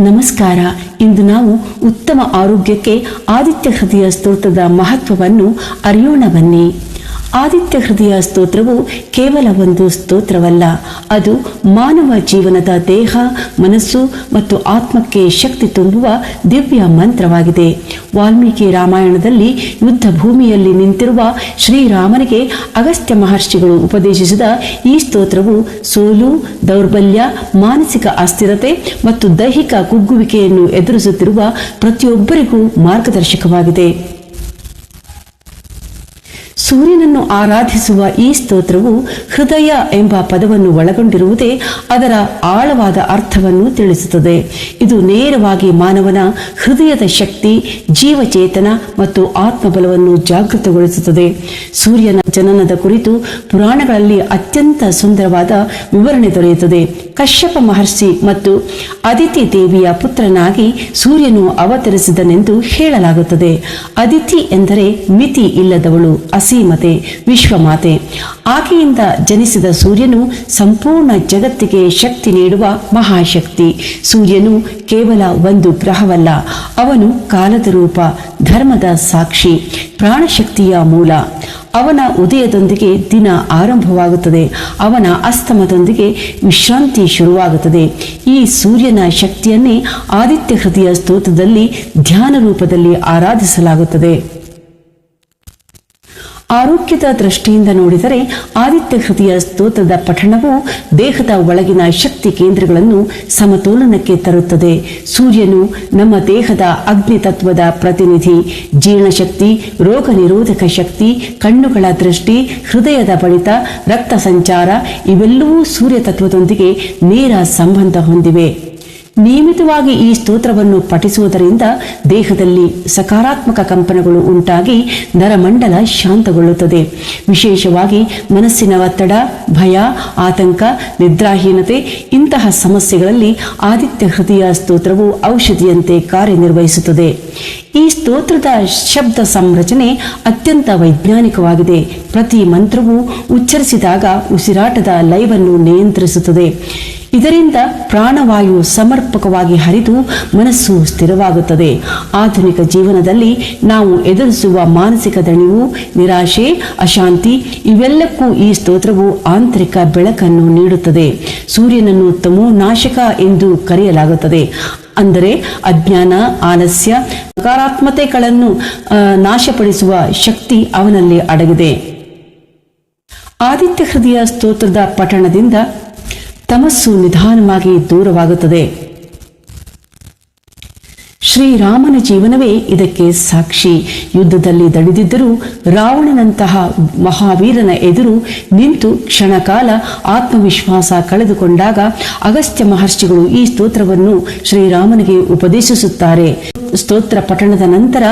ನಮಸ್ಕಾರ. ಇಂದು ನಾವು ಉತ್ತಮ ಆರೋಗ್ಯಕ್ಕೆ ಆದಿತ್ಯ ಹೃದಯ ಸ್ತೋತ್ರದ ಮಹತ್ವವನ್ನು ಅರಿಯೋಣ ಬನ್ನಿ. ಆದಿತ್ಯ ಹೃದಯ ಸ್ತೋತ್ರವು ಕೇವಲ ಒಂದು ಸ್ತೋತ್ರವಲ್ಲ, ಅದು ಮಾನವ ಜೀವನದ ದೇಹ, ಮನಸ್ಸು ಮತ್ತು ಆತ್ಮಕ್ಕೆ ಶಕ್ತಿ ತುಂಬುವ ದಿವ್ಯ ಮಂತ್ರವಾಗಿದೆ. ವಾಲ್ಮೀಕಿ ರಾಮಾಯಣದಲ್ಲಿ ಯುದ್ಧ ಭೂಮಿಯಲ್ಲಿ ನಿಂತಿರುವ ಶ್ರೀರಾಮನಿಗೆ ಅಗಸ್ತ್ಯ ಮಹರ್ಷಿಗಳು ಉಪದೇಶಿಸಿದ ಈ ಸ್ತೋತ್ರವು ಸೋಲು, ದೌರ್ಬಲ್ಯ, ಮಾನಸಿಕ ಅಸ್ಥಿರತೆ ಮತ್ತು ದೈಹಿಕ ಕುಗ್ಗುವಿಕೆಯನ್ನು ಎದುರಿಸುತ್ತಿರುವ ಪ್ರತಿಯೊಬ್ಬರಿಗೂ ಮಾರ್ಗದರ್ಶಕವಾಗಿದೆ. ಸೂರ್ಯನನ್ನು ಆರಾಧಿಸುವ ಈ ಸ್ತೋತ್ರವು ಹೃದಯ ಎಂಬ ಪದವನ್ನು ಒಳಗೊಂಡಿರುವುದೇ ಅದರ ಆಳವಾದ ಅರ್ಥವನ್ನು ತಿಳಿಸುತ್ತದೆ. ಇದು ನೇರವಾಗಿ ಮಾನವನ ಹೃದಯದ ಶಕ್ತಿ, ಜೀವಚೇತನ ಮತ್ತು ಆತ್ಮಬಲವನ್ನು ಜಾಗೃತಗೊಳಿಸುತ್ತದೆ. ಸೂರ್ಯನ ಜನನದ ಕುರಿತು ಪುರಾಣಗಳಲ್ಲಿ ಅತ್ಯಂತ ಸುಂದರವಾದ ವಿವರಣೆ ದೊರೆಯುತ್ತದೆ. ಕಶ್ಯಪ ಮಹರ್ಷಿ ಮತ್ತು ಅದಿತಿ ದೇವಿಯ ಪುತ್ರನಾಗಿ ಸೂರ್ಯನು ಅವತರಿಸಿದನೆಂದು ಹೇಳಲಾಗುತ್ತದೆ. ಅದಿತಿ ಎಂದರೆ ಮಿತಿ ಇಲ್ಲದವಳು, ಅಸೀಮತೆ, ವಿಶ್ವಮಾತೆ. ಆಕೆಯಿಂದ ಜನಿಸಿದ ಸೂರ್ಯನು ಸಂಪೂರ್ಣ ಜಗತ್ತಿಗೆ ಶಕ್ತಿ ನೀಡುವ ಮಹಾಶಕ್ತಿ. ಸೂರ್ಯನು ಕೇವಲ ಒಂದು ಗ್ರಹವಲ್ಲ, ಅವನು ಕಾಲದ ರೂಪ, ಧರ್ಮದ ಸಾಕ್ಷಿ, ಪ್ರಾಣಶಕ್ತಿಯ ಮೂಲ. ಅವನ ಉದಯದೊಂದಿಗೆ ದಿನ ಆರಂಭವಾಗುತ್ತದೆ, ಅವನ ಅಸ್ತಮದೊಂದಿಗೆ ವಿಶ್ರಾಂತಿ ಶುರುವಾಗುತ್ತದೆ. ಈ ಸೂರ್ಯನ ಶಕ್ತಿಯನ್ನೇ ಆದಿತ್ಯ ಹೃದಯ ಸ್ತೋತ್ರದಲ್ಲಿ ಧ್ಯಾನ ರೂಪದಲ್ಲಿ ಆರಾಧಿಸಲಾಗುತ್ತದೆ. ಆರೋಗ್ಯದ ದೃಷ್ಟಿಯಿಂದ ನೋಡಿದರೆ ಆದಿತ್ಯ ಹೃದಯ ಸ್ತೋತ್ರದ ಪಠಣವು ದೇಹದ ಒಳಗಿನ ಶಕ್ತಿ ಕೇಂದ್ರಗಳನ್ನು ಸಮತೋಲನಕ್ಕೆ ತರುತ್ತದೆ. ಸೂರ್ಯನು ನಮ್ಮ ದೇಹದ ಅಗ್ನಿ ತತ್ವದ ಪ್ರತಿನಿಧಿ. ಜೀರ್ಣಶಕ್ತಿ, ರೋಗ ನಿರೋಧಕ ಶಕ್ತಿ, ಕಣ್ಣುಗಳ ದೃಷ್ಟಿ, ಹೃದಯದ ಬಡಿತ, ರಕ್ತ ಸಂಚಾರ ಇವೆಲ್ಲವೂ ಸೂರ್ಯ ತತ್ವದೊಂದಿಗೆ ನೇರ ಸಂಬಂಧ ಹೊಂದಿವೆ. ನಿಯಮಿತವಾಗಿ ಈ ಸ್ತೋತ್ರವನ್ನು ಪಠಿಸುವುದರಿಂದ ದೇಹದಲ್ಲಿ ಸಕಾರಾತ್ಮಕ ಕಂಪನಗಳು ಉಂಟಾಗಿ ನರಮಂಡಲ ಶಾಂತಗೊಳ್ಳುತ್ತದೆ. ವಿಶೇಷವಾಗಿ ಮನಸ್ಸಿನ ಒತ್ತಡ, ಭಯ, ಆತಂಕ, ನಿದ್ರಾಹೀನತೆ ಇಂತಹ ಸಮಸ್ಯೆಗಳಲ್ಲಿ ಆದಿತ್ಯ ಹೃದಯ ಸ್ತೋತ್ರವು ಔಷಧಿಯಂತೆ ಕಾರ್ಯನಿರ್ವಹಿಸುತ್ತದೆ. ಈ ಸ್ತೋತ್ರದ ಶಬ್ದ ಸಂರಚನೆ ಅತ್ಯಂತ ವೈಜ್ಞಾನಿಕವಾಗಿದೆ. ಪ್ರತಿ ಮಂತ್ರವು ಉಚ್ಚರಿಸಿದಾಗ ಉಸಿರಾಟದ ಲಯವನ್ನು ನಿಯಂತ್ರಿಸುತ್ತದೆ. ಇದರಿಂದ ಪ್ರಾಣವಾಯು ಸಮರ್ಪಕವಾಗಿ ಹರಿದು ಮನಸ್ಸು ಸ್ಥಿರವಾಗುತ್ತದೆ. ಆಧುನಿಕ ಜೀವನದಲ್ಲಿ ನಾವು ಎದುರಿಸುವ ಮಾನಸಿಕ ದಣಿವು, ನಿರಾಶೆ, ಅಶಾಂತಿ ಇವೆಲ್ಲಕ್ಕೂ ಈ ಸ್ತೋತ್ರವು ಆಂತರಿಕ ಬೆಳಕನ್ನು ನೀಡುತ್ತದೆ. ಸೂರ್ಯನನ್ನು ತಮೋನಾಶಕ ಎಂದು ಕರೆಯಲಾಗುತ್ತದೆ. ಅಂದರೆ ಅಜ್ಞಾನ, ಆಲಸ್ಯ, ನಕಾರಾತ್ಮಕತೆಗಳನ್ನು ನಾಶಪಡಿಸುವ ಶಕ್ತಿ ಅವನಲ್ಲಿ ಅಡಗಿದೆ. ಆದಿತ್ಯ ಹೃದಯ ಸ್ತೋತ್ರದ ಪಠಣದಿಂದ ತಮಸ್ಸು ನಿಧಾನವಾಗಿ ದೂರವಾಗುತ್ತದೆ. ಶ್ರೀರಾಮನ ಜೀವನವೇ ಇದಕ್ಕೆ ಸಾಕ್ಷಿ. ಯುದ್ಧದಲ್ಲಿ ದಣಿದಿದ್ದರೂ ರಾವಣನಂತಹ ಮಹಾವೀರನ ಎದುರು ನಿಂತು ಕ್ಷಣಕಾಲ ಆತ್ಮವಿಶ್ವಾಸ ಕಳೆದುಕೊಂಡಾಗ ಅಗಸ್ತ್ಯ ಮಹರ್ಷಿಗಳು ಈ ಸ್ತೋತ್ರವನ್ನು ಶ್ರೀರಾಮನಿಗೆ ಉಪದೇಶಿಸುತ್ತಾರೆ. ಸ್ತೋತ್ರ ಪಠಣದ ನಂತರ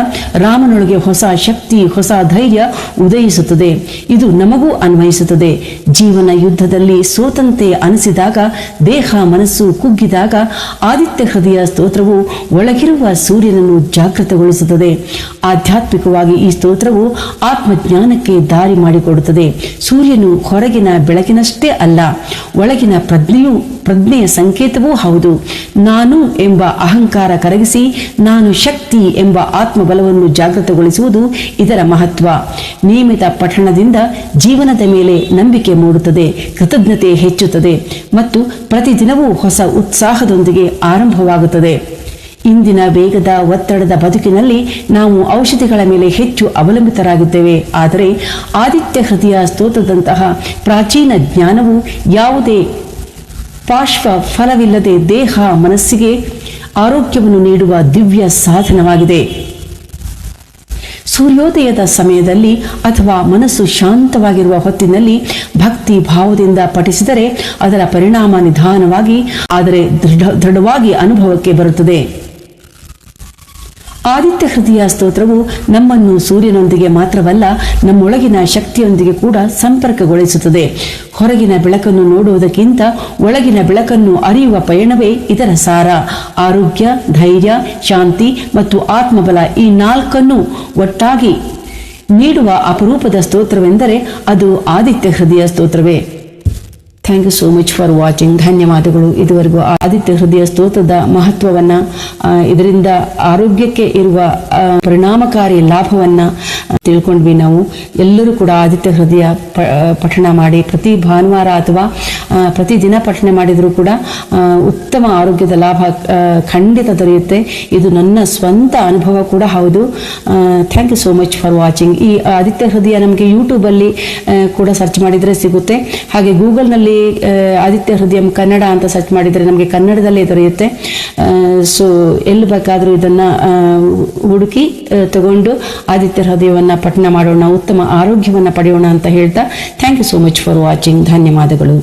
ರಾಮನೊಳಗೆ ಹೊಸ ಶಕ್ತಿ, ಹೊಸ ಧೈರ್ಯ ಉದಯಿಸುತ್ತದೆ. ಇದು ನಮಗೂ ಅನ್ವಯಿಸುತ್ತದೆ. ಜೀವನ ಯುದ್ಧದಲ್ಲಿ ಸೋತಂತೆ ಅನಿಸಿದಾಗ, ದೇಹ ಮನಸ್ಸು ಕುಗ್ಗಿದಾಗ ಆದಿತ್ಯ ಹೃದಯ ಸ್ತೋತ್ರವು ಒಳಗಿರುವ ಸೂರ್ಯನನ್ನು ಜಾಗೃತಗೊಳಿಸುತ್ತದೆ. ಆಧ್ಯಾತ್ಮಿಕವಾಗಿ ಈ ಸ್ತೋತ್ರವು ಆತ್ಮಜ್ಞಾನಕ್ಕೆ ದಾರಿ ಮಾಡಿಕೊಡುತ್ತದೆ. ಸೂರ್ಯನು ಹೊರಗಿನ ಬೆಳಕಿನಷ್ಟೇ ಅಲ್ಲ, ಒಳಗಿನ ಪ್ರಜ್ಞೆಯ ಸಂಕೇತವೂ ಹೌದು. ನಾನು ಎಂಬ ಅಹಂಕಾರ ಕರಗಿಸಿ ನಾನು ಶಕ್ತಿ ಎಂಬ ಆತ್ಮಬಲವನ್ನು ಜಾಗೃತಗೊಳಿಸುವುದು ಇದರ ಮಹತ್ವ. ನಿಯಮಿತ ಪಠಣದಿಂದ ಜೀವನದ ಮೇಲೆ ನಂಬಿಕೆ ಮೂಡುತ್ತದೆ, ಕೃತಜ್ಞತೆ ಹೆಚ್ಚುತ್ತದೆ ಮತ್ತು ಪ್ರತಿದಿನವೂ ಹೊಸ ಉತ್ಸಾಹದೊಂದಿಗೆ ಆರಂಭವಾಗುತ್ತದೆ. ಇಂದಿನ ವೇಗದ ಒತ್ತಡದ ಬದುಕಿನಲ್ಲಿ ನಾವು ಔಷಧಿಗಳ ಮೇಲೆ ಹೆಚ್ಚು ಅವಲಂಬಿತರಾಗಿದ್ದೇವೆ. ಆದರೆ ಆದಿತ್ಯ ಹೃದಯ ಸ್ತೋತ್ರದಂತಹ ಪ್ರಾಚೀನ ಜ್ಞಾನವು ಯಾವುದೇ ಪಾರ್ಶ್ವ ಫಲವಿಲ್ಲದೆ ದೇಹ ಮನಸ್ಸಿಗೆ ಆರೋಗ್ಯವನ್ನು ನೀಡುವ ದಿವ್ಯ ಸಾಧನವಾಗಿದೆ. ಸೂರ್ಯೋದಯದ ಸಮಯದಲ್ಲಿ ಅಥವಾ ಮನಸ್ಸು ಶಾಂತವಾಗಿರುವ ಹೊತ್ತಿನಲ್ಲಿ ಭಕ್ತಿ ಭಾವದಿಂದ ಪಠಿಸಿದರೆ ಅದರ ಪರಿಣಾಮ ನಿಧಾನವಾಗಿ ಆದರೆ ದೃಢವಾಗಿ ಅನುಭವಕ್ಕೆ ಬರುತ್ತದೆ. ಆದಿತ್ಯ ಹೃದಯ ಸ್ತೋತ್ರವು ನಮ್ಮನ್ನು ಸೂರ್ಯನೊಂದಿಗೆ ಮಾತ್ರವಲ್ಲ, ನಮ್ಮೊಳಗಿನ ಶಕ್ತಿಯೊಂದಿಗೆ ಕೂಡ ಸಂಪರ್ಕಗೊಳಿಸುತ್ತದೆ. ಹೊರಗಿನ ಬೆಳಕನ್ನು ನೋಡುವುದಕ್ಕಿಂತ ಒಳಗಿನ ಬೆಳಕನ್ನು ಅರಿಯುವ ಪಯಣವೇ ಇದರ ಸಾರ. ಆರೋಗ್ಯ, ಧೈರ್ಯ, ಶಾಂತಿ ಮತ್ತು ಆತ್ಮಬಲ ಈ ನಾಲ್ಕನ್ನು ಒಟ್ಟಾಗಿ ನೀಡುವ ಅಪರೂಪದ ಸ್ತೋತ್ರವೆಂದರೆ ಅದು ಆದಿತ್ಯ ಹೃದಯ ಸ್ತೋತ್ರವೇ. Thank you so much for watching. ಧನ್ಯವಾದಗಳು. ಇದುವರೆಗೂ ಆದಿತ್ಯ ಹೃದಯ ಸ್ತೋತ್ರದ ಮಹತ್ವವನ್ನ, ಇದರಿಂದ ಆರೋಗ್ಯಕ್ಕೆ ಇರುವ ಪರಿಣಾಮಕಾರಿ ಲಾಭವನ್ನ ತಿಳ್ಕೊಂಡ್ವಿ. ನಾವು ಎಲ್ಲರೂ ಕೂಡ ಆದಿತ್ಯ ಹೃದಯ ಪಠಣ ಮಾಡಿ ಪ್ರತಿ ಭಾನುವಾರ ಅಥವಾ ಪ್ರತಿದಿನ ಪಠಣ ಮಾಡಿದರೂ ಕೂಡ ಉತ್ತಮ ಆರೋಗ್ಯದ ಲಾಭ ಖಂಡಿತ ದೊರೆಯುತ್ತೆ. ಇದು ನನ್ನ ಸ್ವಂತ ಅನುಭವ ಕೂಡ ಹೌದು. Thank you so much for watching. ಈ ಆದಿತ್ಯ ಹೃದಯ ನಮಗೆ ಯೂಟ್ಯೂಬಲ್ಲಿ ಕೂಡ ಸರ್ಚ್ ಮಾಡಿದರೆ ಸಿಗುತ್ತೆ. ಹಾಗೆ ಗೂಗಲ್ನಲ್ಲಿ ಆದಿತ್ಯ ಹೃದಯ ಕನ್ನಡ ಅಂತ ಸರ್ಚ್ ಮಾಡಿದರೆ ನಮಗೆ ಕನ್ನಡದಲ್ಲೇ ದೊರೆಯುತ್ತೆ. ಸೊ ಎಲ್ಲಿ ಬೇಕಾದರೂ ಇದನ್ನು ಹುಡುಕಿ ತಗೊಂಡು ಆದಿತ್ಯ ಹೃದಯವನ್ನು ಪಠಣ ಮಾಡೋಣ, ಉತ್ತಮ ಆರೋಗ್ಯವನ್ನು ಪಡೆಯೋಣ ಅಂತ ಹೇಳ್ತಾ thank you so much for watching. ಧನ್ಯವಾದಗಳು.